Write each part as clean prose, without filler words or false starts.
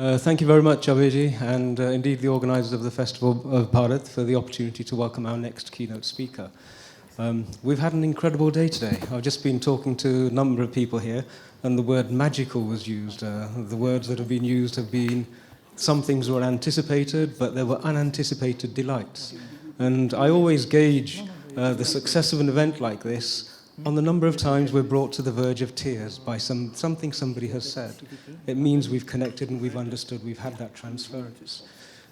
Thank you very much, Abhiji, and indeed the organisers of the Festival of Bharat for the opportunity to welcome our next keynote speaker. We've had an incredible day today. I've just been talking to a number of people here, and the word magical was used. The words that have been used have been, some things were anticipated, but there were unanticipated delights. And I always gauge the success of an event like this on the number of times we're brought to the verge of tears by something somebody has said. It means we've connected and we've understood, we've had that transference.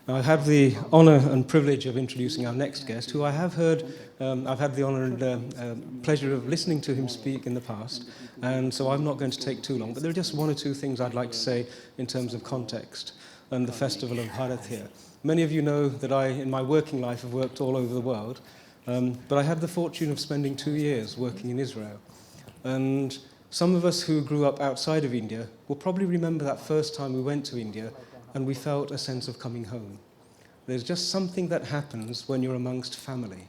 Now, I have the honour and privilege of introducing our next guest, who I have heard, I've had the honour and pleasure of listening to him speak in the past, and so I'm not going to take too long, but there are just one or two things I'd like to say in terms of context and the Festival of Bharat here. Many of you know that I, in my working life, have worked all over the world, but I had the fortune of spending 2 years working in Israel. And some of us who grew up outside of India will probably remember that first time we went to India and we felt a sense of coming home. There's just something that happens when you're amongst family.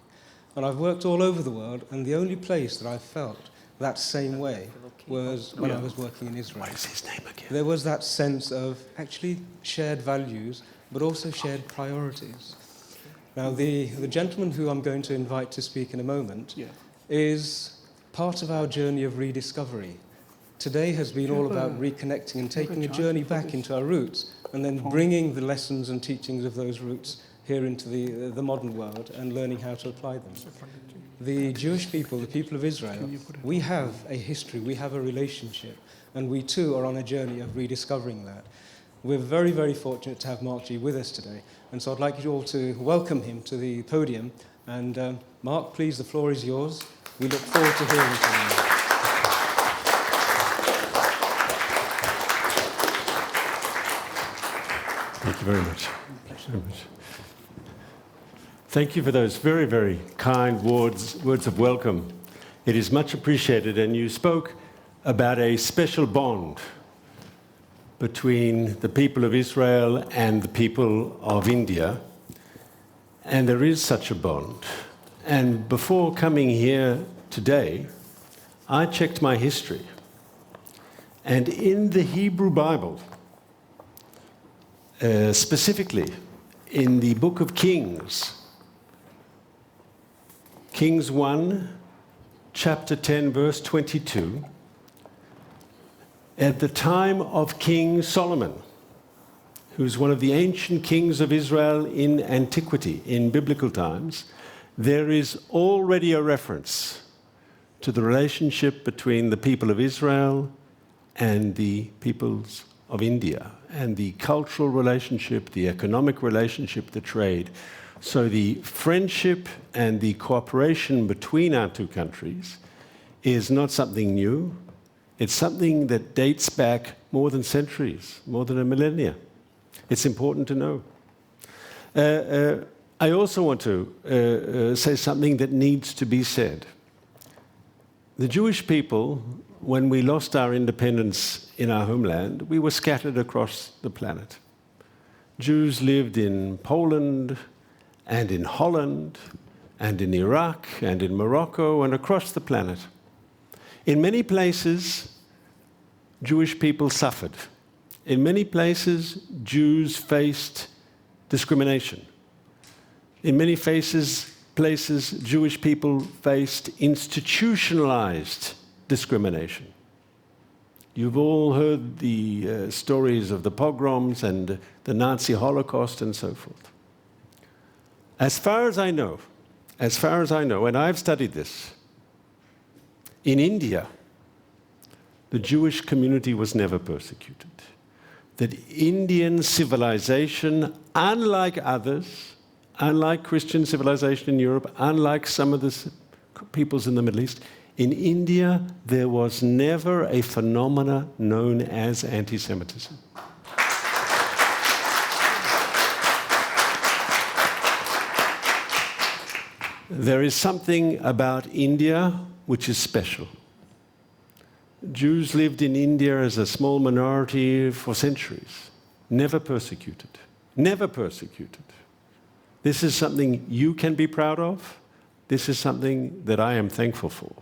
And I've worked all over the world, and the only place that I felt that same way was when I was working in Israel. What is his name again? There was that sense of actually shared values, but also shared priorities. Now, the gentleman who I'm going to invite to speak in a moment is part of our journey of rediscovery. Today has been all about reconnecting and taking a journey back into our roots, and then bringing the lessons and teachings of those roots here into the modern world and learning how to apply them. The Jewish people, the people of Israel, we have a history, we have a relationship, and we too are on a journey of rediscovering that. We're very, very fortunate to have Mark G with us today, and so I'd like you all to welcome him to the podium. And Mark, please, the floor is yours. We look forward to hearing from you. Thank you very much. Thank you very much. Thank you for those very, very kind words of welcome. It is much appreciated, and you spoke about a special bond between the people of Israel and the people of India, and there is such a bond. And before coming here today, I checked my history, and in the Hebrew Bible, specifically in the book of Kings, Kings 1, chapter 10, verse 22, at the time of King Solomon, who's one of the ancient kings of Israel in antiquity, in biblical times, there is already a reference to the relationship between the people of Israel and the peoples of India, and the cultural relationship, the economic relationship, the trade. So the friendship and the cooperation between our two countries is not something new. It's something that dates back more than centuries, more than a millennia. It's important to know. I also want to say something that needs to be said. The Jewish people, when we lost our independence in our homeland, we were scattered across the planet. Jews lived in Poland and in Holland and in Iraq and in Morocco and across the planet. In many places, Jewish people suffered. In many places, Jews faced discrimination. In many places, Jewish people faced institutionalized discrimination. You've all heard the stories of the pogroms and the Nazi Holocaust and so forth. As far as I know, and I've studied this, in India, the Jewish community was never persecuted. That Indian civilization, unlike others, unlike Christian civilization in Europe, unlike some of the peoples in the Middle East, in India there was never a phenomena known as anti-Semitism. There is something about India which is special. Jews lived in India as a small minority for centuries, never persecuted, never persecuted. This is something you can be proud of. This is something that I am thankful for.